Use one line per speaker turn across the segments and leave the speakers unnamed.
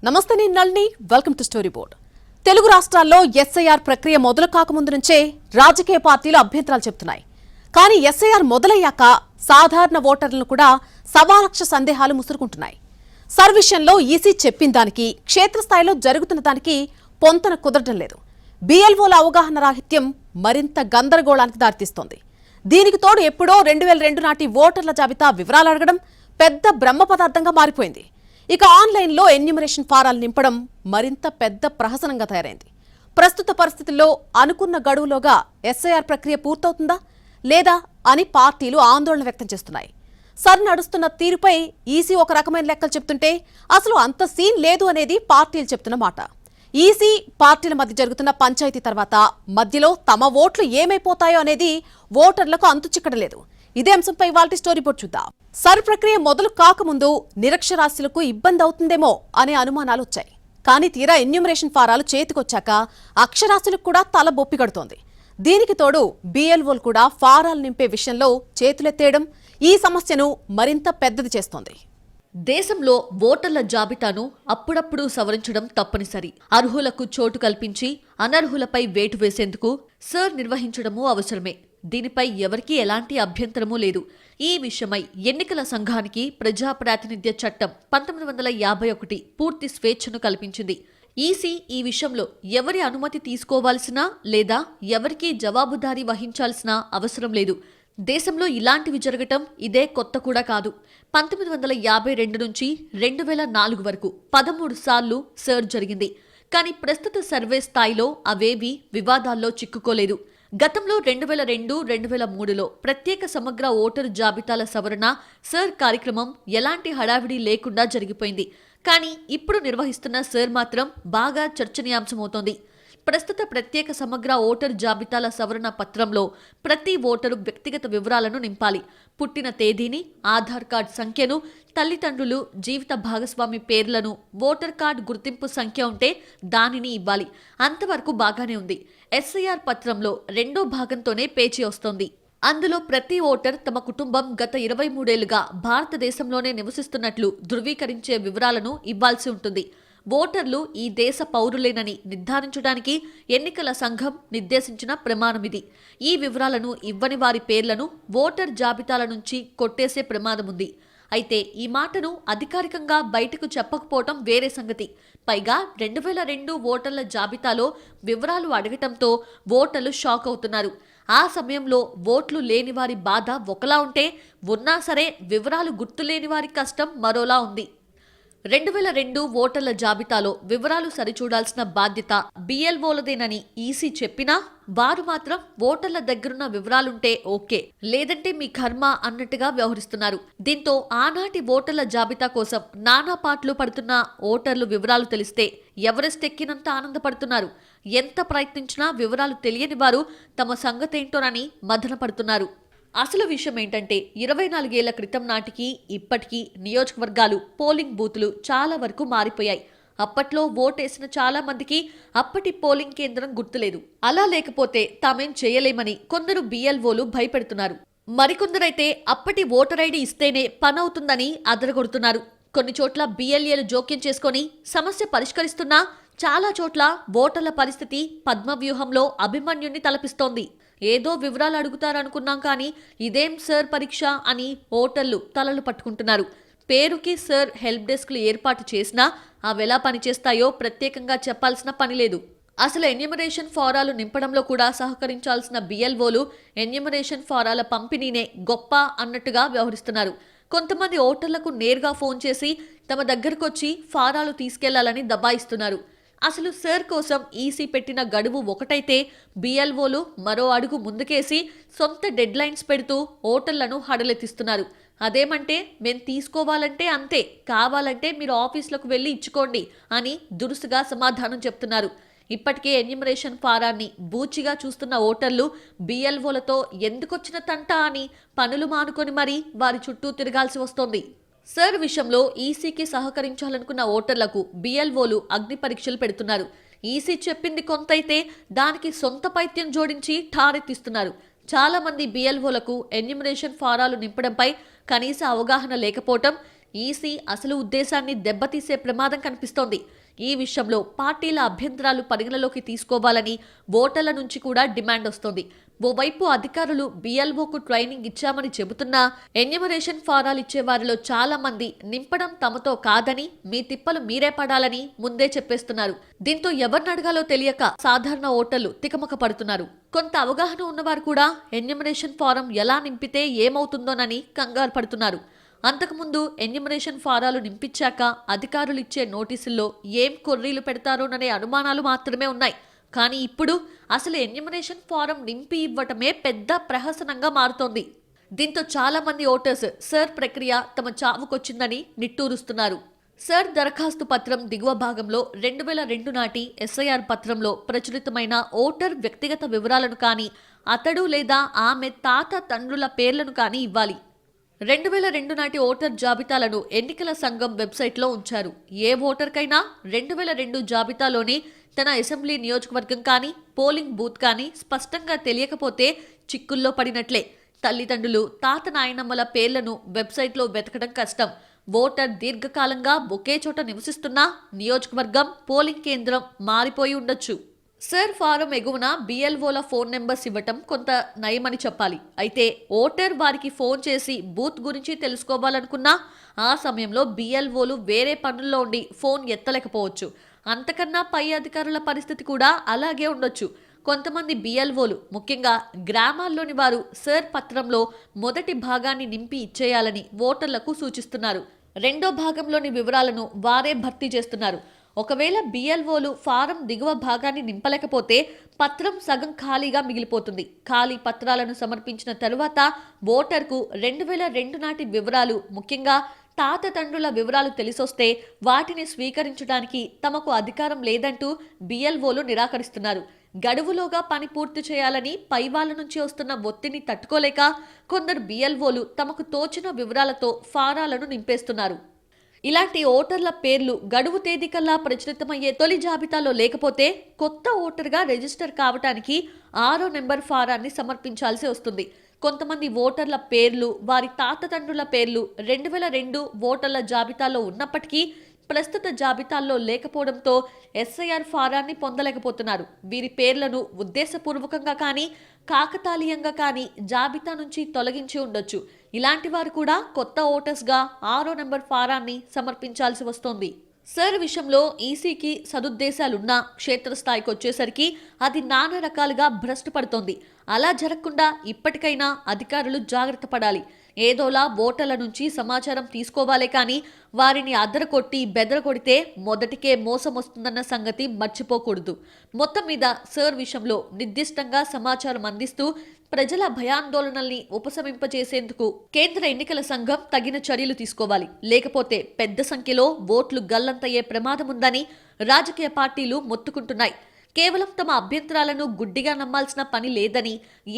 నమస్తే, నేను Nalini. Welcome to story board. Telugu రాష్ట్రాల్లో ఎస్ఐఆర్ ప్రక్రియ మొదలు కాకముందు నుంచే రాజకీయ పార్టీలు అభ్యంతరాలు చెబుతున్నాయి. కానీ ఎస్ఐఆర్ మొదలయ్యాక సాధారణ ఓటర్లను కూడా సవాలక్ష సందేహాలు ముసురుకుంటున్నాయి. సర్ విషయంలో ఈసీ చెప్పిన దానికి క్షేత్రస్థాయిలో జరుగుతున్న దానికి పొంతన కుదరడం లేదు. బిఎల్ఓల అవగాహన రాహిత్యం మరింత గందరగోళానికి దారితీస్తోంది. దీనికి తోడు ఎప్పుడో 2002 నాటి ఓటర్ల జాబితా వివరాలు అడగడం పెద్ద బ్రహ్మ పదార్థంగా మారిపోయింది. ఇక ఆన్లైన్లో ఎన్యూమరేషన్ ఫారాలు నింపడం మరింత పెద్ద ప్రహసనంగా తయారైంది. ప్రస్తుత పరిస్థితుల్లో అనుకున్న గడువులోగా ఎస్ఐఆర్ ప్రక్రియ పూర్తవుతుందా లేదా అని పార్టీలు ఆందోళన వ్యక్తం చేస్తున్నాయి. సర్ నడుస్తున్న తీరుపై ఈసీ ఒక రకమైన లెక్కలు చెప్తుంటే అసలు అంత సీన్ లేదు అనేది పార్టీలు చెప్తున్న మాట. ఈసీ పార్టీల మధ్య జరుగుతున్న పంచాయతీ తర్వాత మధ్యలో తమ ఓట్లు ఏమైపోతాయో అనేది ఓటర్లకు అంతు చిక్కడలేదు. ఇదే అంశంపై ఇవాల్టి స్టోరీ బోర్డ్ చూద్దాం. సర్ ప్రక్రియ మొదలు కాకముందు నిరక్షరాస్యులకు ఇబ్బంది అవుతుందేమో అనే అనుమానాలు వచ్చాయి. కానీ తీరా ఎన్యూమరేషన్ ఫారాలు చేతికొచ్చాక అక్షరాస్యులకు కూడా తల బొప్పిగడుతోంది. దీనికి తోడు బిఎల్ఓలు కూడా ఫారాలు నింపే విషయంలో చేతులెత్తేయడం ఈ సమస్యను మరింత పెద్దది చేస్తోంది.
దేశంలో ఓటర్ల జాబితాను అప్పుడప్పుడు సవరించడం తప్పనిసరి. అర్హులకు చోటు కల్పించి అనర్హులపై వేటు వేసేందుకు సర్ నిర్వహించడమూ అవసరమే. దీనిపై ఎవరికీ ఎలాంటి అభ్యంతరమూ లేదు. ఈ విషయమై ఎన్నికల సంఘానికి ప్రజా ప్రాతినిధ్య చట్టం 1951 పూర్తి స్వేచ్ఛను కల్పించింది. ఈసీ ఈ విషయంలో ఎవరి అనుమతి తీసుకోవాల్సిన లేదా ఎవరికీ జవాబుదారీ వహించాల్సిన అవసరం లేదు. దేశంలో ఇలాంటివి జరగటం ఇదే కొత్త కూడా కాదు. 1952 నుంచి 2004 వరకు 13 సార్లు సర్ జరిగింది. కానీ ప్రస్తుత సర్వే స్థాయిలో అవేవీ వివాదాల్లో చిక్కుకోలేదు. గతంలో 2002, 2003లో ప్రత్యేక సమగ్ర ఓటరు జాబితాల సవరణ సర్ కార్యక్రమం ఎలాంటి హడావిడి లేకుండా జరిగిపోయింది. కానీ ఇప్పుడు నిర్వహిస్తున్న సర్ మాత్రం బాగా చర్చనీయాంశమవుతోంది. ప్రస్తుత ప్రత్యేక సమగ్ర ఓటరు జాబితాల సవరణ పత్రంలో ప్రతి ఓటరు వ్యక్తిగత వివరాలను నింపాలి. పుట్టిన తేదీని, ఆధార్ కార్డు సంఖ్యను, తల్లిదండ్రులు, జీవిత భాగస్వామి పేర్లను, ఓటర్ కార్డు గుర్తింపు సంఖ్య ఉంటే దానిని ఇవ్వాలి. అంతవరకు బాగానే ఉంది. ఎస్ఐఆర్ పత్రంలో రెండో భాగంతోనే పేచీ వస్తోంది. అందులో ప్రతి ఓటర్ తమ కుటుంబం గత 23 ఏళ్లుగా భారతదేశంలోనే నివసిస్తున్నట్లు ధృవీకరించే వివరాలను ఇవ్వాల్సి ఉంటుంది. ఓటర్లు ఈ దేశ పౌరులేనని నిర్ధారించడానికి ఎన్నికల సంఘం నిర్దేశించిన ప్రమాణమిది. ఈ వివరాలను ఇవ్వని వారి పేర్లను ఓటర్ జాబితాల నుంచి కొట్టేసే ప్రమాదముంది. అయితే ఈ మాటను అధికారికంగా బయటకు చెప్పకపోవటం వేరే సంగతి. పైగా 2002 ఓటర్ల జాబితాలో వివరాలు అడగటంతో ఓటర్లు షాక్ అవుతున్నారు. ఆ సమయంలో ఓట్లు లేని వారి బాధ ఒకలా ఉంటే, ఉన్నా సరే వివరాలు గుర్తులేని వారి కష్టం మరోలా ఉంది. 2002 ఓటర్ల జాబితాలో వివరాలు సరిచూడాల్సిన బాధ్యత బిఎల్ఓలదేనని ఈసీ చెప్పినా వారు మాత్రం ఓటర్ల దగ్గరున్న వివరాలుంటే ఓకే, లేదంటే మీ కర్మ అన్నట్టుగా వ్యవహరిస్తున్నారు. దీంతో ఆనాటి ఓటర్ల జాబితా కోసం నానా పాటలు పడుతున్న ఓటర్లు వివరాలు తెలిస్తే ఎవరెస్ట్ ఎక్కినంత ఆనందపడుతున్నారు. ఎంత ప్రయత్నించినా వివరాలు తెలియని వారు తమ సంగతేంటోనని మదన పడుతున్నారు. అసలు విషయం ఏంటంటే 24 ఏళ్ల క్రితం నాటికి ఇప్పటికీ నియోజకవర్గాలు, పోలింగ్ బూతులు చాలా వరకు మారిపోయాయి. అప్పట్లో ఓటేసిన చాలా మందికి అప్పటి పోలింగ్ కేంద్రం గుర్తులేదు. అలా లేకపోతే తామేం చేయలేమని కొందరు బిఎల్ఓలు భయపెడుతున్నారు. మరికొందరైతే అప్పటి ఓటర్ ఐడి ఇస్తేనే పనవుతుందని అదరగొడుతున్నారు. కొన్ని చోట్ల బిఎల్ఏలు జోక్యం చేసుకొని సమస్య పరిష్కరిస్తున్నా చాలా చోట్ల ఓటర్ల పరిస్థితి పద్మవ్యూహంలో అభిమన్యుణ్ణి తలపిస్తోంది. ఏదో వివరాలు అడుగుతారనుకున్నాం కానీ ఇదేం సర్ పరీక్ష అని ఓటర్లు తలలు పట్టుకుంటున్నారు. పేరుకి సర్ హెల్ప్ డెస్క్లు ఏర్పాటు చేసినా అవెలా పనిచేస్తాయో ప్రత్యేకంగా చెప్పాల్సిన పని లేదు. అసలు ఎన్యూమరేషన్ ఫారాలు నింపడంలో కూడా సహకరించాల్సిన బిఎల్ఓలు ఎన్యూమరేషన్ ఫారాల పంపిణీనే గొప్ప అన్నట్టుగా వ్యవహరిస్తున్నారు. కొంతమంది ఓటర్లకు నేరుగా ఫోన్ చేసి తమ దగ్గరకొచ్చి ఫారాలు తీసుకెళ్లాలని దబాయిస్తున్నారు. అసలు సర్ కోసం ఈసీ పెట్టిన గడువు ఒకటైతే బిఎల్ఓలు మరో అడుగు ముందుకేసి సొంత డెడ్ లైన్స్ పెడుతూ ఓటర్లను హడలెత్తిస్తున్నారు. అదేమంటే మేం తీసుకోవాలంటే అంతే, కావాలంటే మీరు ఆఫీసులకు వెళ్ళి ఇచ్చుకోండి అని దురుసుగా సమాధానం చెప్తున్నారు. ఇప్పటికే ఎన్యూమరేషన్ ఫారాన్ని బూచిగా చూస్తున్న ఓటర్లు బిఎల్ఓలతో ఎందుకొచ్చిన తంట అని పనులు మానుకొని మరీ వారి చుట్టూ తిరగాల్సి వస్తోంది. సర్ విషయంలో ఈసీకి సహకరించాలనుకున్న ఓటర్లకు బిఎల్ఓలు అగ్ని పరీక్షలు పెడుతున్నారు. ఈసీ చెప్పింది కొంతైతే దానికి సొంత పైత్యం జోడించి ఠారెత్తిస్తున్నారు. చాలా మంది బిఎల్ఓలకు ఎన్యూమరేషన్ ఫారాలు నింపడంపై కనీస అవగాహన లేకపోవటం, ఈసీ అసలు ఉద్దేశాన్ని దెబ్బతీసే ప్రమాదం కనిపిస్తోంది. ఈ విషయంలో పార్టీల అభ్యంతరాలు పరిగణలోకి తీసుకోవాలని ఓటర్ల నుంచి కూడా డిమాండ్ వస్తోంది. ఓవైపు అధికారులు BLOకు ట్రైనింగ్ ఇచ్చామని చెబుతున్నా ఎన్యూమరేషన్ ఫారాలు ఇచ్చే వారిలో చాలా మంది నింపడం తమతో కాదని, మీ తిప్పలు మీరే పడాలని ముందే చెప్పేస్తున్నారు. దీంతో ఎవరిని అడగాలో తెలియక సాధారణ ఓటర్లు తికమక పడుతున్నారు. కొంత అవగాహన ఉన్నవారు కూడా ఎన్యూమరేషన్ ఫారం ఎలా నింపితే ఏమవుతుందోనని కంగారు పడుతున్నారు. అంతకుముందు ఎన్యూమరేషన్ ఫారాలు నింపించాక అధికారులు ఇచ్చే నోటీసుల్లో ఏం కొర్రీలు పెడతారోననే అనుమానాలు మాత్రమే ఉన్నాయి. కానీ ఇప్పుడు అసలు ఎన్యూమరేషన్ ఫారం నింపి ఇవ్వటమే పెద్ద ప్రహసనంగా మారుతోంది. దీంతో చాలా మంది ఓటర్స్ సర్ ప్రక్రియ తమ చావుకొచ్చిందని నిట్టూరుస్తున్నారు. సర్ దరఖాస్తు పత్రం దిగువ భాగంలో 2002 నాటి SIR పత్రంలో ప్రచురితమైన ఓటర్ వ్యక్తిగత వివరాలను కానీ, అతడు లేదా ఆమె తాత తండ్రుల పేర్లను కానీ ఇవ్వాలి. 2002 నాటి ఓటర్ జాబితాలను ఎన్నికల సంఘం వెబ్సైట్లో ఉంచారు. ఏ ఓటర్కైనా 2002 జాబితాలోని తన అసెంబ్లీ నియోజకవర్గం కానీ, పోలింగ్ బూత్ కానీ స్పష్టంగా తెలియకపోతే చిక్కుల్లో పడినట్లే. తల్లిదండ్రులు, తాత నాయనమ్మల పేర్లను వెబ్సైట్లో వెతకడం కష్టం. ఓటర్ దీర్ఘకాలంగా ఒకే చోట నివసిస్తున్నా నియోజకవర్గం, పోలింగ్ కేంద్రం మారిపోయి ఉండొచ్చు. సర్ ఫారం ఎగువన BLOల ఫోన్ నెంబర్స్ ఇవ్వటం కొంత నయమని చెప్పాలి. అయితే ఓటర్ వారికి ఫోన్ చేసి బూత్ గురించి తెలుసుకోవాలనుకున్నా ఆ సమయంలో BLOలు వేరే పనుల్లో ఉండి ఫోన్ ఎత్తలేకపోవచ్చు. అంతకన్నా పై అధికారుల పరిస్థితి కూడా అలాగే ఉండొచ్చు. కొంతమంది BLOలు, ముఖ్యంగా గ్రామాల్లోని వారు సర్ పత్రంలో మొదటి భాగాన్ని నింపి ఇచ్చేయాలని ఓటర్లకు సూచిస్తున్నారు. రెండో భాగంలోని వివరాలను వారే భర్తీ చేస్తున్నారు. ఒకవేళ BLOలు ఫారం దిగువ భాగాన్ని నింపలేకపోతే పత్రం సగం ఖాళీగా మిగిలిపోతుంది. ఖాళీ పత్రాలను సమర్పించిన తరువాత ఓటర్కు 2002 నాటి వివరాలు, ముఖ్యంగా తాత తండ్రుల వివరాలు తెలిసొస్తే వాటిని స్వీకరించడానికి తమకు అధికారం లేదంటూ BLOలు నిరాకరిస్తున్నారు. గడువులోగా పని పూర్తి చేయాలని పైవాళ్ల నుంచి వస్తున్న ఒత్తిడిని తట్టుకోలేక కొందరు BLOలు తమకు తోచిన వివరాలతో ఫారాలను నింపేస్తున్నారు. ఇలాంటి ఓటర్ల పేర్లు గడువు తేదీకల్లా ప్రచురితమయ్యే తొలి జాబితాలో లేకపోతే కొత్త ఓటర్గా రిజిస్టర్ కావటానికి 6వ నెంబర్ ఫారాన్ని సమర్పించాల్సి వస్తుంది. కొంతమంది ఓటర్ల పేర్లు, వారి తాత తండ్రుల పేర్లు 2002 ఓటర్ల జాబితాలో ఉన్నప్పటికీ ప్రస్తుత జాబితాల్లో లేకపోవడంతో SIR ఫారాన్ని పొందలేకపోతున్నారు. వీరి పేర్లను ఉద్దేశపూర్వకంగా కానీ, కాకతాళీయంగా కానీ జాబితా నుంచి తొలగించి ఉండొచ్చు. ఇలాంటి వారు కూడా కొత్త ఓటర్స్గా 6వ నెంబర్ ఫారాన్ని సమర్పించాల్సి వస్తోంది. సర్ విషయంలో ఈసీకి సదుద్దేశాలున్నా క్షేత్రస్థాయికి వచ్చేసరికి అది నానా రకాలుగా భ్రష్టు పడుతోంది. అలా జరగకుండా ఇప్పటికైనా అధికారులు జాగ్రత్త పడాలి. ఏదోలా ఓటర్ల నుంచి సమాచారం తీసుకోవాలే కానీ వారిని అదరకొట్టి బెదరకొడితే మొదటికే మోసం వస్తుందన్న సంగతి మర్చిపోకూడదు. మొత్తం మీద సర్ విషయంలో నిర్దిష్టంగా సమాచారం అందిస్తూ ప్రజల భయాందోళనల్ని ఉపశమింపజేసేందుకు కేంద్ర ఎన్నికల సంఘం తగిన చర్యలు తీసుకోవాలి. లేకపోతే పెద్ద సంఖ్యలో ఓట్లు గల్లంతయ్యే ప్రమాదం ఉందని రాజకీయ పార్టీలు మొత్తుకుంటున్నాయి. కేవలం తమ అభ్యంతరాలను గుడ్డిగా నమ్మాల్సిన పని లేదని,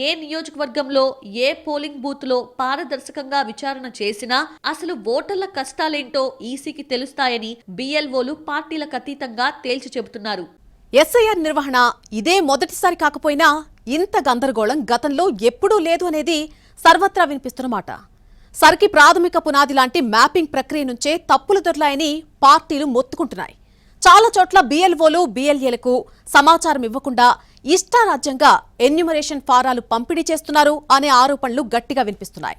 ఏ నియోజకవర్గంలో ఏ పోలింగ్ బూత్లో పారదర్శకంగా విచారణ చేసినా అసలు ఓటర్ల కష్టాలేంటో ఈసీకి తెలుస్తాయని BLOలు పార్టీలకు అతీతంగా తేల్చి చెబుతున్నారు.
SIR నిర్వహణ ఇదే మొదటిసారి కాకపోయినా ఇంత గందరగోళం గతంలో ఎప్పుడూ లేదు అనేది సర్వత్రా వినిపిస్తున్నమాట. సర్కి ప్రాథమిక పునాది లాంటి మ్యాపింగ్ ప్రక్రియ నుంచే తప్పులు దొర్లాయని పార్టీలు మొత్తుకుంటున్నాయి. చాలా చోట్ల BLOలు, BLAలకు సమాచారం ఇవ్వకుండా ఇష్టారాజ్యంగా ఎన్యూమరేషన్ ఫారాలు పంపిణీ చేస్తున్నారు అనే ఆరోపణలు గట్టిగా వినిపిస్తున్నాయి.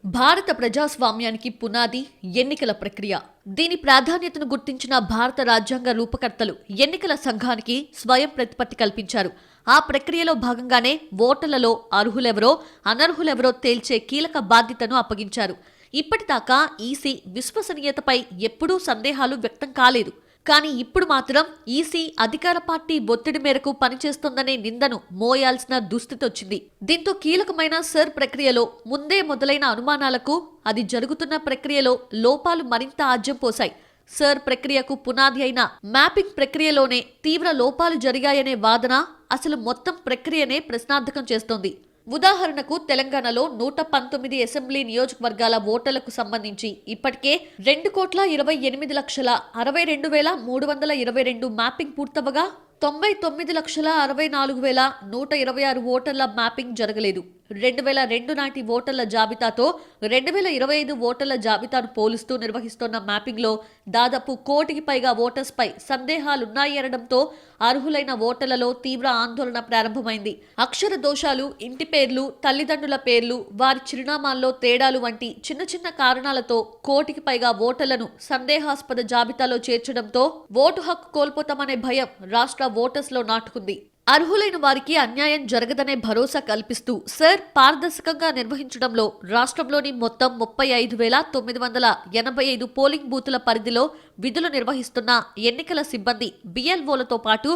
భారత ప్రజాస్వామ్యానికి పునాది ఎన్నికల ప్రక్రియ. దీని ప్రాధాన్యతను గుర్తించిన భారత రాజ్యాంగ రూపకర్తలు ఎన్నికల సంఘానికి స్వయం ప్రతిపత్తి కల్పించారు. ఆ ప్రక్రియలో భాగంగానే ఓటర్లలో అర్హులెవరో, అనర్హులెవరో తేల్చే కీలక బాధ్యతను అప్పగించారు. ఇప్పటిదాకా ఈసీ విశ్వసనీయతపై ఎప్పుడూ సందేహాలు వ్యక్తం కాలేదు. కానీ ఇప్పుడు మాత్రం ఈసీ అధికార పార్టీ ఒత్తిడి మేరకు పనిచేస్తోందనే నిందను మోయాల్సిన దుస్థితి వచ్చింది. దీంతో కీలకమైన సర్ ప్రక్రియలో ముందే మొదలైన అనుమానాలకు అది జరుగుతున్న ప్రక్రియలో లోపాలు మరింత ఆజ్యం పోశాయి. సర్ ప్రక్రియకు పునాది అయిన మ్యాపింగ్ ప్రక్రియలోనే తీవ్ర లోపాలు జరిగాయనే వాదన అసలు మొత్తం ప్రక్రియనే ప్రశ్నార్థకం చేస్తోంది. ఉదాహరణకు తెలంగాణలో 119 అసెంబ్లీ నియోజకవర్గాల ఓటర్లకు సంబంధించి ఇప్పటికే 2,62,62,322 మ్యాపింగ్ పూర్తవగా 99,64,126 ఓటర్ల మ్యాపింగ్ జరగలేదు. 2002 నాటి ఓటర్ల జాబితాతో 2025 ఓటర్ల జాబితాను పోలుస్తూ నిర్వహిస్తున్న మ్యాపింగ్లో దాదాపు 1 కోటికి పైగా ఓటర్స్పై సందేహాలున్నాయి అనడంతో అర్హులైన ఓటర్లలో తీవ్ర ఆందోళన ప్రారంభమైంది. అక్షర దోషాలు, ఇంటి పేర్లు, తల్లిదండ్రుల పేర్లు, వారి చిరునామాల్లో తేడాలు వంటి చిన్న చిన్న కారణాలతో 1 కోటికి పైగా ఓటర్లను సందేహాస్పద జాబితాలో చేర్చడంతో ఓటు హక్కు కోల్పోతామనే భయం రాష్ట్ర ఓటర్స్లో నాటుకుంది. అర్హులైన వారికి అన్యాయం జరగదనే భరోసా కల్పిస్తూ సర్ పారదర్శకంగా నిర్వహించడంలో రాష్ట్రంలోని మొత్తం 35,985 పోలింగ్ బూతుల పరిధిలో విధులు నిర్వహిస్తున్న ఎన్నికల సిబ్బంది BLOలతో పాటు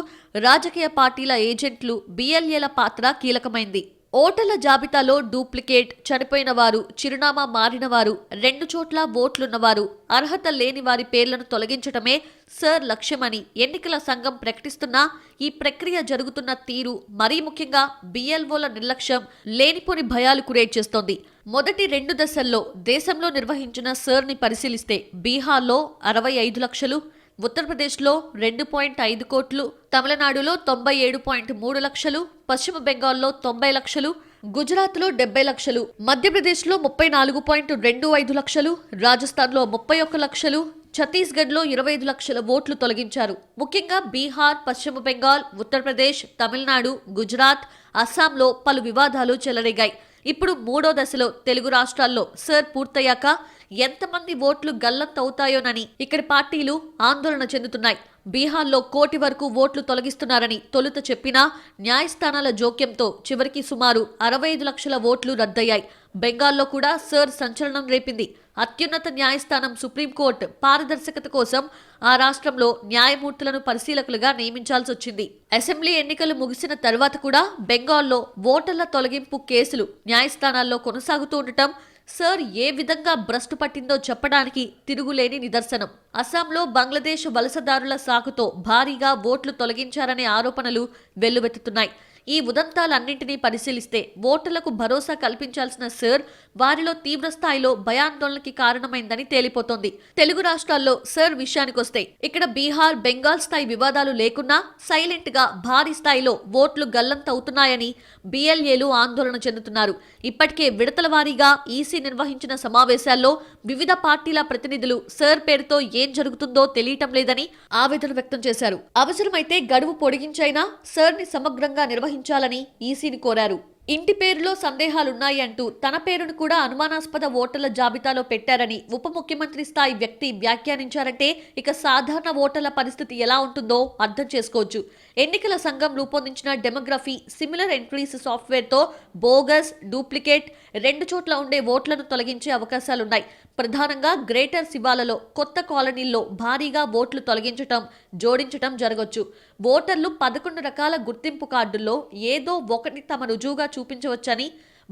రాజకీయ పార్టీల ఏజెంట్లు BLAల పాత్ర కీలకమైంది. ఓటర్ల జాబితాలో డూప్లికేట్, చనిపోయిన వారు, చిరునామా మారిన వారు, 2 చోట్ల ఓట్లున్నవారు, అర్హత లేని వారి పేర్లను తొలగించటమే సర్ లక్ష్యమని ఎన్నికల సంఘం ప్రకటిస్తున్నా ఈ ప్రక్రియ జరుగుతున్న తీరు, మరీ ముఖ్యంగా BLOల నిర్లక్ష్యం లేనిపోని భయాలు క్రియేట్ చేస్తోంది. మొదటి 2 దశల్లో దేశంలో నిర్వహించిన సర్ని పరిశీలిస్తే బీహార్లో 65 లక్షలు, ఉత్తరప్రదేశ్లో 2.5 కోట్లు, తమిళనాడులో 97.3 లక్షలు, పశ్చిమ బెంగాల్లో 90 లక్షలు, గుజరాత్లో 70 లక్షలు, మధ్యప్రదేశ్లో 34.25 లక్షలు, రాజస్థాన్లో 31 లక్షలు, ఛత్తీస్గఢ్లో 25 లక్షల ఓట్లు తొలగించారు. ముఖ్యంగా బీహార్, పశ్చిమ బెంగాల్, ఉత్తరప్రదేశ్, తమిళనాడు, గుజరాత్, అస్సాంలో పలు వివాదాలు చెలరేగాయి. ఇప్పుడు 3వ దశలో తెలుగు రాష్ట్రాల్లో సర్ పూర్తయ్యాక ఎంతమంది ఓట్లు గల్లంతవుతాయోనని ఇక్కడి పార్టీలు ఆందోళన చెందుతున్నాయి. బీహార్లో 1 కోటి వరకు ఓట్లు తొలగిస్తున్నారని తొలుత చెప్పినా న్యాయస్థానాల జోక్యంతో చివరికి సుమారు 65 లక్షల ఓట్లు రద్దయ్యాయి. బెంగాల్లో కూడా సర్ సంచలనం రేపింది. అత్యున్నత న్యాయస్థానం సుప్రీంకోర్టు పారదర్శకత కోసం ఆ రాష్ట్రంలో న్యాయమూర్తులను పరిశీలకులుగా నియమించాల్సి వచ్చింది. అసెంబ్లీ ఎన్నికలు ముగిసిన తర్వాత కూడా బెంగాల్లో ఓటర్ల తొలగింపు కేసులు న్యాయస్థానాల్లో కొనసాగుతూ ఉండటం సర్ ఏ విధంగా భ్రష్టు పట్టిందో చెప్పడానికి తిరుగులేని నిదర్శనం. అస్సాంలో బంగ్లాదేశ్ వలసదారుల సాకుతో భారీగా ఓట్లు తొలగించారనే ఆరోపణలు వెల్లువెత్తుతున్నాయి. ఈ ఉదంతాలన్నింటినీ పరిశీలిస్తే ఓటర్లకు భరోసా కల్పించాల్సిన సర్ వారిలో తీవ్ర స్థాయిలో భయాందోళనకి కారణమైందని తేలిపోతోంది. తెలుగు రాష్ట్రాల్లో సర్ విషయానికొస్తే ఇక్కడ బీహార్, బెంగాల్ స్థాయి వివాదాలు లేకున్నా సైలెంట్ గా భారీ స్థాయిలో ఓట్లు గల్లంతవుతున్నాయని BLAలు ఆందోళన చెందుతున్నారు. ఇప్పటికే విడతల వారీగా ఈసీ నిర్వహించిన సమావేశాల్లో వివిధ పార్టీల ప్రతినిధులు సర్ పేరుతో ఏం జరుగుతుందో తెలియటం లేదని ఆవేదన వ్యక్తం చేశారు. అవసరమైతే గడువు పొడిగించైనా సర్ని సమగ్రంగా నిర్వహించాలని ఈసీని కోరారు. ఇంటి పేరులో సందేహాలున్నాయి అంటూ తన పేరును కూడా అనుమానాస్పద ఓటర్ల జాబితాలో పెట్టారని ఉప ముఖ్యమంత్రి స్థాయి వ్యక్తి వ్యాఖ్యానించారంటే ఇక సాధారణ ఓటర్ల పరిస్థితి ఎలా ఉంటుందో అర్థం చేసుకోవచ్చు. ఎన్నికల సంఘం రూపొందించిన డెమోగ్రఫీ సిమిలర్ ఎంట్రీస్ సాఫ్ట్వేర్తో బోగస్, డూప్లికేట్ 2 చోట్ల ఉండే ఓట్లను తొలగించే అవకాశాలున్నాయి. ప్రధానంగా గ్రేటర్ శివాలలో కొత్త కాలనీల్లో భారీగా ఓట్లు తొలగించటం, జోడించటం జరగొచ్చు. ఓటర్లు 11 రకాల గుర్తింపు కార్డుల్లో ఏదో ఒకటి తమ రుజువుగా చూపించవచ్చని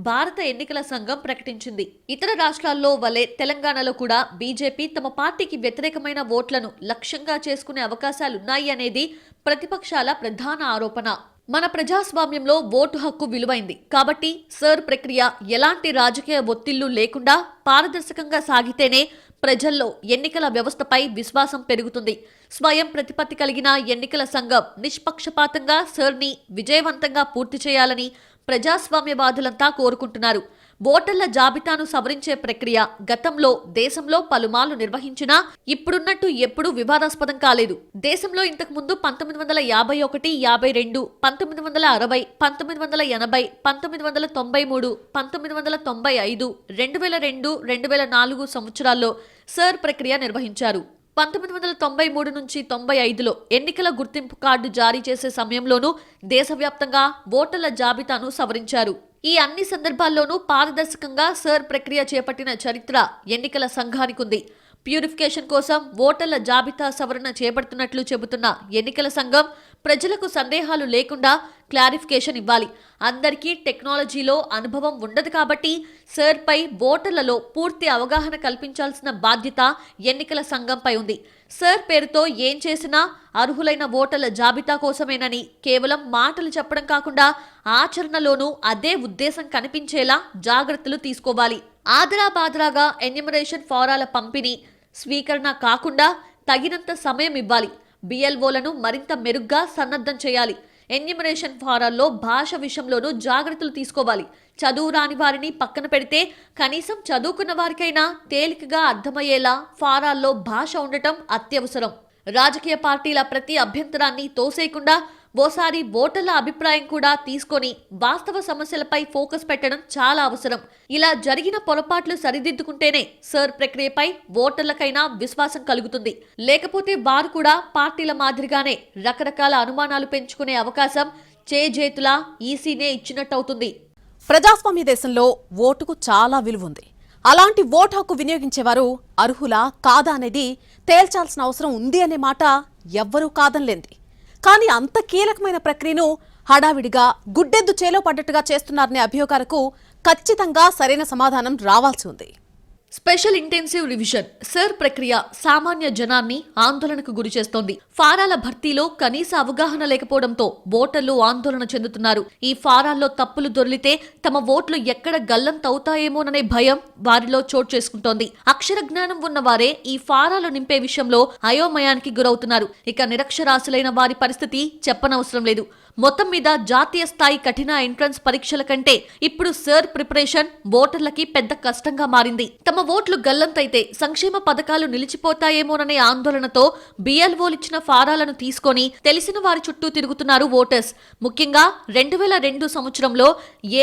భారత ఎన్నికల సంఘం ప్రకటించింది. ఇతర రాష్ట్రాల్లో వలె తెలంగాణలో కూడా బీజేపీ తమ పార్టీకి వ్యతిరేకమైన ఓట్లను లక్ష్యంగా చేసుకునే అవకాశాలున్నాయి అనేది ప్రతిపక్షాల ప్రధాన ఆరోపణ. మన ప్రజాస్వామ్యంలో ఓటు హక్కు విలువైంది కాబట్టి సర్ ప్రక్రియ ఎలాంటి రాజకీయ ఒత్తిళ్లు లేకుండా పారదర్శకంగా సాగితేనే ప్రజల్లో ఎన్నికల వ్యవస్థపై విశ్వాసం పెరుగుతుంది. స్వయం ప్రతిపత్తి కలిగిన ఎన్నికల సంఘం నిష్పక్షపాతంగా సర్ని విజయవంతంగా పూర్తి చేయాలని ప్రజాస్వామ్యవాదులంతా కోరుకుంటున్నారు. ఓటర్ల జాబితాను సవరించే ప్రక్రియ గతంలో దేశంలో పలుమార్లు నిర్వహించినా ఇప్పుడున్నట్టు ఎప్పుడూ వివాదాస్పదం కాలేదు. దేశంలో ఇంతకు ముందు 1951, 52, 1960, 1980, 1993, 1995, 2002, 2004 సంవత్సరాల్లో సర్ ప్రక్రియ నిర్వహించారు. 1993 నుంచి 95లో ఎన్నికల గుర్తింపు కార్డు జారీ చేసే సమయంలోనూ దేశవ్యాప్తంగా ఓటర్ల జాబితాను సవరించారు. ఈ అన్ని సందర్భాల్లోనూ పారదర్శకంగా సర్ ప్రక్రియ చేపట్టిన చరిత్ర ఎన్నికల సంఘానికుంది. ప్యూరిఫికేషన్ కోసం ఓటర్ల జాబితా సవరణ చేపడుతున్నట్లు చెబుతున్న ఎన్నికల సంఘం ప్రజలకు సందేహాలు లేకుండా క్లారిఫికేషన్ ఇవ్వాలి. అందరికీ టెక్నాలజీలో అనుభవం ఉండదు కాబట్టి సర్పై ఓటర్లలో పూర్తి అవగాహన కల్పించాల్సిన బాధ్యత ఎన్నికల సంఘంపై ఉంది. సర్ పేరుతో ఏం చేసినా అర్హులైన ఓటర్ల జాబితా కోసమేనని కేవలం మాటలు చెప్పడం కాకుండా ఆచరణలోనూ అదే ఉద్దేశం కనిపించేలా జాగ్రత్తలు తీసుకోవాలి. ఆదరాబాదరాగా ఎన్యూమరేషన్ ఫారాల పంపిణీ, స్వీకరణ కాకుండా తగినంత సమయం ఇవ్వాలి. BLOలను మరింత మెరుగ్గా సన్నద్ధం చేయాలి. ఎన్యూమరేషన్ ఫారాల్లో భాష విషయంలోనూ జాగ్రత్తలు తీసుకోవాలి. చదువు రాని వారిని పక్కన పెడితే కనీసం చదువుకున్న వారికైనా తేలికగా అర్థమయ్యేలా ఫారాల్లో భాష ఉండటం అత్యవసరం. రాజకీయ పార్టీల ప్రతి అభ్యంతరాన్ని తోసేయకుండా ఓసారి ఓటర్ల అభిప్రాయం కూడా తీసుకొని వాస్తవ సమస్యలపై ఫోకస్ పెట్టడం చాలా అవసరం. ఇలా జరిగిన పొరపాట్లు సరిదిద్దుకుంటేనే సర్ ప్రక్రియపై ఓటర్లకైనా విశ్వాసం కలుగుతుంది. లేకపోతే వారు కూడా పార్టీల మాదిరిగానే రకరకాల అనుమానాలు పెంచుకునే అవకాశం చేజేతులా ఈసీనే ఇచ్చినట్టవుతుంది.
ప్రజాస్వామ్య దేశంలో ఓటుకు చాలా విలువ ఉంది. అలాంటి ఓటు హక్కు వినియోగించేవారు అర్హులా కాదా అనేది తేల్చాల్సిన అవసరం ఉంది అనే మాట ఎవ్వరూ కాదనలేంది. కానీ అంత కీలకమైన ప్రక్రియను హడావిడిగా గుడ్డెద్దు చేలో పడ్డట్టుగా చేస్తున్నారనే అభియోగాలకు ఖచ్చితంగా సరైన సమాధానం రావాల్సి ఉంది.
స్పెషల్ ఇంటెన్సివ్ రివిజన్ సర్ ప్రక్రియ సామాన్య జనాన్ని ఆందోళనకు గురిచేస్తోంది. ఫారాల భర్తీలో కనీస అవగాహన లేకపోవడంతో ఓటర్లు ఆందోళన చెందుతున్నారు. ఈ ఫారాల్లో తప్పులు దొర్లితే తమ ఓట్లు ఎక్కడ గల్లంతవుతాయేమోననే భయం వారిలో చోటు చేసుకుంటోంది. అక్షర జ్ఞానం ఉన్న వారే ఈ ఫారాలు నింపే విషయంలో అయోమయానికి గురవుతున్నారు. ఇక నిరక్షరాస్యులైన వారి పరిస్థితి చెప్పనవసరం లేదు. మొత్తం మీద జాతీయ స్థాయి కఠిన ఎంట్రన్స్ పరీక్షల కంటే ఇప్పుడు సర్ ప్రిపరేషన్ ఓటర్లకి పెద్ద కష్టంగా మారింది. తమ ఓట్లు గల్లంతైతే సంక్షేమ పథకాలు నిలిచిపోతాయేమోననే ఆందోళనతో బిఎల్ఓలిచ్చిన ఫారాలను తీసుకొని తెలిసిన వారి చుట్టూ తిరుగుతున్నారు ఓటర్స్. ముఖ్యంగా 2002 సంవత్సరంలో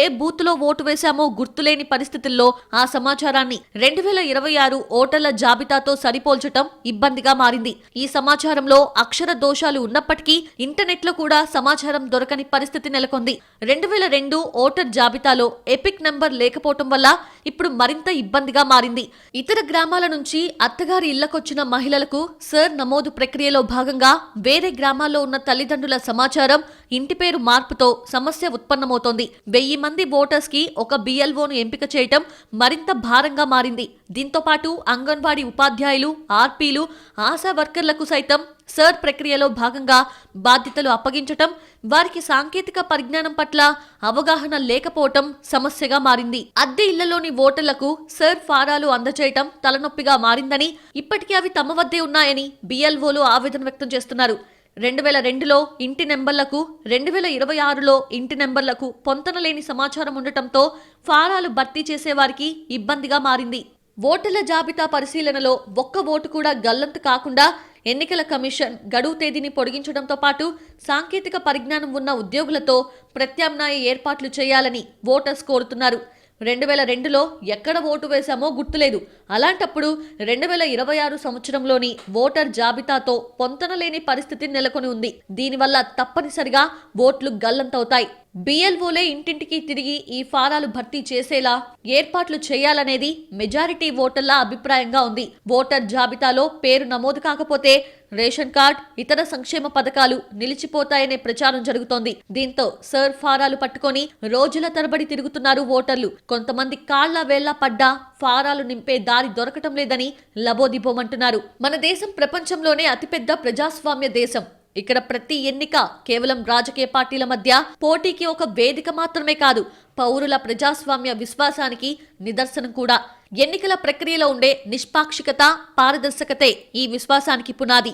ఏ బూత్ లో ఓటు వేశామో గుర్తులేని పరిస్థితుల్లో ఆ సమాచారాన్ని 2026 ఓటర్ల జాబితాతో సరిపోల్చటం ఇబ్బందిగా మారింది. ఈ సమాచారంలో అక్షర దోషాలు ఉన్నప్పటికీ ఇంటర్నెట్ లో కూడా సమాచారం దొరకని పరిస్థితి నెలకొంది. 2002 ఓటర్ జాబితాలో ఎపిక్ నంబర్ లేకపోవటం వల్ల ఇప్పుడు మరింత ఇబ్బందిగా మారింది. ఇతర గ్రామాల నుంచి అత్తగారి ఇళ్లకొచ్చిన మహిళలకు సర్ నమోదు ప్రక్రియలో భాగంగా వేరే గ్రామాల్లో ఉన్న తల్లిదండ్రుల సమాచారం, ఇంటి పేరు మార్పుతో సమస్య ఉత్పన్నమవుతోంది. 1000 మంది ఓటర్స్ కి ఒక బిఎల్ఓను ఎంపిక చేయటం మరింత భారంగా మారింది. దీంతో పాటు అంగన్వాడీ ఉపాధ్యాయులు, ఆర్పీలు, ఆశా వర్కర్లకు సైతం సర్ ప్రక్రియలో భాగంగా బాధ్యతలు అప్పగించటం, వారికి సాంకేతిక పరిజ్ఞానం పట్ల అవగాహన లేకపోవటం సమస్యగా మారింది. అద్దె ఇళ్లలోని ఓటర్లకు సర్ ఫారాలు అందజేయటం తలనొప్పిగా మారిందని, ఇప్పటికీ అవి తమ వద్దే ఉన్నాయని బిఎల్ఓలు ఆవేదన వ్యక్తం చేస్తున్నారు. 2002లో ఇంటి నెంబర్లకు, 2026లో ఇంటి నెంబర్లకు పొంతనలేని సమాచారం ఉండటంతో ఫారాలు భర్తీ చేసేవారికి ఇబ్బందిగా మారింది. ఓటర్ల జాబితా పరిశీలనలో ఒక్క ఓటు కూడా గల్లంతు కాకుండా ఎన్నికల కమిషన్ గడువు తేదీని పొడిగించడంతో పాటు సాంకేతిక పరిజ్ఞానం ఉన్న ఉద్యోగులతో ప్రత్యామ్నాయ ఏర్పాట్లు చేయాలని ఓటర్స్ కోరుతున్నారు. 2002లో ఎక్కడ ఓటు వేశామో గుర్తులేదు. అలాంటప్పుడు 2026 సంవత్సరంలోని ఓటర్ జాబితాతో పొంతనలేని పరిస్థితి నెలకొని ఉంది. దీనివల్ల తప్పనిసరిగా ఓట్లు గల్లంతవుతాయి. బిఎల్ఓలే ఇంటింటికి తిరిగి ఈ ఫారాలు భర్తీ చేసేలా ఏర్పాట్లు చేయాలనేది మెజారిటీ ఓటర్ల అభిప్రాయంగా ఉంది. ఓటర్ జాబితాలో పేరు నమోదు కాకపోతే రేషన్ కార్డ్, ఇతర సంక్షేమ పథకాలు నిలిచిపోతాయనే ప్రచారం జరుగుతోంది. దీంతో సర్ ఫారాలు పట్టుకొని రోజుల తరబడి తిరుగుతున్నారు ఓటర్లు. కొంతమంది కాళ్ల వేళ్ల పడ్డా ఫారాలు నింపే దారి దొరకటం లేదని లబోదిబోమంటున్నారు. మన దేశం ప్రపంచంలోనే అతిపెద్ద ప్రజాస్వామ్య దేశం. ఇక్కడ ప్రతి ఎన్నిక కేవలం రాజకీయ పార్టీల మధ్య పోటీకి ఒక వేదిక మాత్రమే కాదు, పౌరుల ప్రజాస్వామ్య విశ్వాసానికి నిదర్శనం కూడా. ఎన్నికల ప్రక్రియలో ఉండే నిష్పాక్షికత, పారదర్శకతే ఈ విశ్వాసానికి పునాది.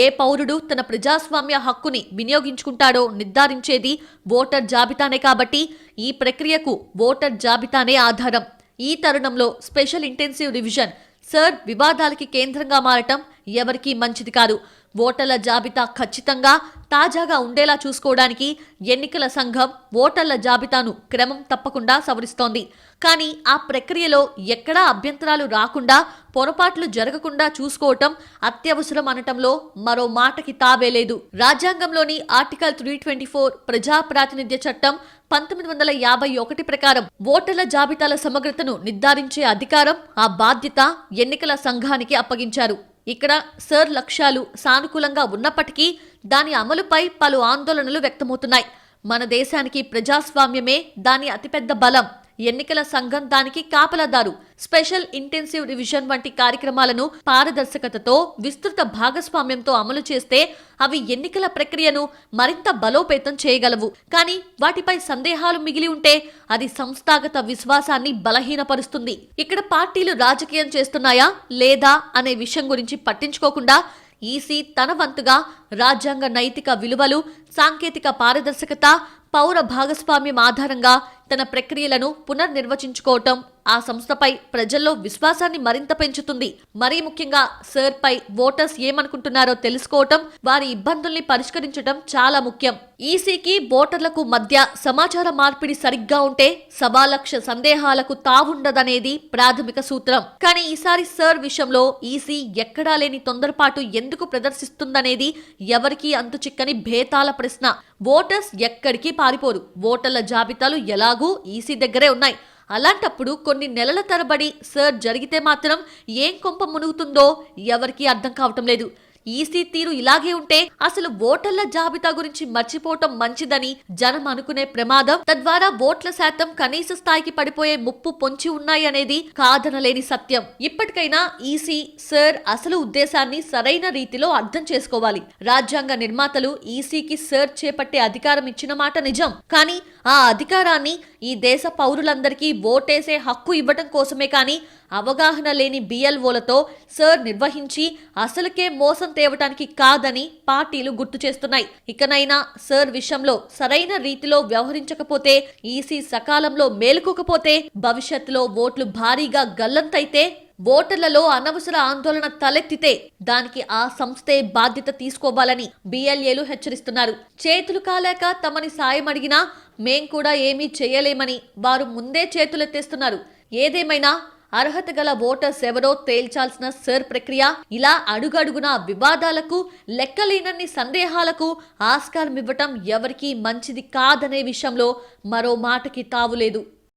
ఏ పౌరుడు తన ప్రజాస్వామ్య హక్కుని వినియోగించుకుంటాడో నిర్ధారించేది ఓటర్ జాబితానే కాబట్టి ఈ ప్రక్రియకు ఓటర్ జాబితానే ఆధారం. ఈ తరుణంలో స్పెషల్ ఇంటెన్సివ్ రివిజన్ సర్ వివాదాలకి కేంద్రంగా మారటం ఎవరికీ మంచిది కాదు. ఓటర్ల జాబితా ఖచ్చితంగా తాజాగా ఉండేలా చూసుకోవడానికి ఎన్నికల సంఘం ఓటర్ల జాబితాను క్రమం తప్పకుండా సవరిస్తోంది. కానీ ఆ ప్రక్రియలో ఎక్కడా అభ్యంతరాలు రాకుండా, పొరపాట్లు జరగకుండా చూసుకోవటం అత్యవసరం అనటంలో మరో మాటకి తావేలేదు. రాజ్యాంగంలోని ఆర్టికల్ 324 ప్రజా ప్రాతినిధ్య చట్టం 1951 ప్రకారం ఓటర్ల జాబితాల సమగ్రతను నిర్ధారించే అధికారం, ఆ బాధ్యత ఎన్నికల సంఘానికి అప్పగించారు. ఇక్కడ సర్ లక్ష్యాలు సానుకూలంగా ఉన్నప్పటికీ దాని అమలుపై పలు ఆందోళనలు వ్యక్తమవుతున్నాయి. మన దేశానికి ప్రజాస్వామ్యమే దాని అతిపెద్ద బలం. ఎన్నికల సంఘం దానికి కాపలాదారు. స్పెషల్ ఇంటెన్సివ్ రివిజన్ వంటి కార్యక్రమాలను పారదర్శకతతో, విస్తృత భాగస్వామ్యంతో అమలు చేస్తే అవి ఎన్నికల ప్రక్రియను మరింత బలోపేతం చేయగలవు. కానీ వాటిపై సందేహాలు మిగిలి ఉంటే అది సంస్థాగత విశ్వాసాన్ని బలహీనపరుస్తుంది. ఇక్కడ పార్టీలు రాజకీయం చేస్తున్నాయా లేదా అనే విషయం గురించి పట్టించుకోకుండా ఈసీ తన వంతుగా రాజ్యాంగ నైతిక విలువలు, సాంకేతిక పారదర్శకత, పౌర భాగస్వామ్యం ఆధారంగా తన ప్రక్రియలను పునర్నిర్వచించుకోవటం ఆ సంస్థపై ప్రజల్లో విశ్వాసాన్ని మరింత పెంచుతుంది. మరీ ముఖ్యంగా సర్ పై ఓటర్స్ ఏమనుకుంటున్నారో తెలుసుకోవటం, వారి ఇబ్బందుల్ని పరిష్కరించడం చాలా ముఖ్యం. ఈసీకి ఓటర్లకు మధ్య సమాచార మార్పిడి సరిగ్గా ఉంటే 1,00,000 సందేహాలకు తావుండదనేది ప్రాథమిక సూత్రం. కానీ ఈసారి సర్ విషయంలో ఈసీ ఎక్కడా లేని తొందరపాటు ఎందుకు ప్రదర్శిస్తుందనేది ఎవరికీ అంతుచిక్కని భేతాల ప్రశ్న. ఓటర్స్ ఎక్కడికి పారిపోరు. ఓటర్ల జాబితాలు ఎలాగూ ఈసీ దగ్గరే ఉన్నాయి. అలాంటప్పుడు కొన్ని నెలల తరబడి సర్ జరిగితే మాత్రం ఏం కొంప మునుగుతుందో ఎవరికీ అర్థం కావటం లేదు. ఈసీ తీరు ఇలాగే ఉంటే అసలు ఓటర్ల జాబితా గురించి మర్చిపోవటం మంచిదని జనం అనుకునే ప్రమాదం, తద్వారా ఓట్ల శాతం కనీస స్థాయికి పడిపోయే ముప్పు పొంచి ఉన్నాయి అనేది కాదనలేని సత్యం. ఇప్పటికైనా ఈసీ సర్ అసలు ఉద్దేశాన్ని సరైన రీతిలో అర్థం చేసుకోవాలి. రాజ్యాంగ నిర్మాతలు ఈసీకి సర్ చేపట్టే అధికారం ఇచ్చిన మాట నిజం. కానీ ఆ అధికారాన్ని ఈ దేశ పౌరులందరికీ ఓటేసే హక్కు ఇవ్వటం కోసమే కానీ అవగాహన లేని బిఎల్ఓలతో సర్ నిర్వహించి అసలుకే మోసం తేవటానికి కాదని పార్టీలు గుర్తు చేస్తున్నాయి. ఇకనైనా సర్ విషయంలో సరైన రీతిలో వ్యవహరించకపోతే, ఈసీ సకాలంలో మేలుకోకపోతే భవిష్యత్తులో ఓట్లు భారీగా గల్లంతైతే, ఓటర్లలో అనవసర ఆందోళన తలెత్తితే దానికి ఆ సంస్థే బాధ్యత తీసుకోవాలని బిఎల్ఏలు హెచ్చరిస్తున్నారు. చేతులు కాలేక తమని సాయం అడిగినా మేం కూడా ఏమీ చేయలేమని వారు ముందే చేతులెత్తేస్తున్నారు. ఏదేమైనా అర్హత గల ఓటర్స్ ఎవరో తేల్చాల్సిన సర్ ప్రక్రియ ఇలా అడుగడుగునా వివాదాలకు, లెక్కలేనన్ని సందేహాలకు ఆస్కారం ఇవ్వటం ఎవరికీ మంచిది కాదనే విషయంలో మరో మాటకి తావులేదు.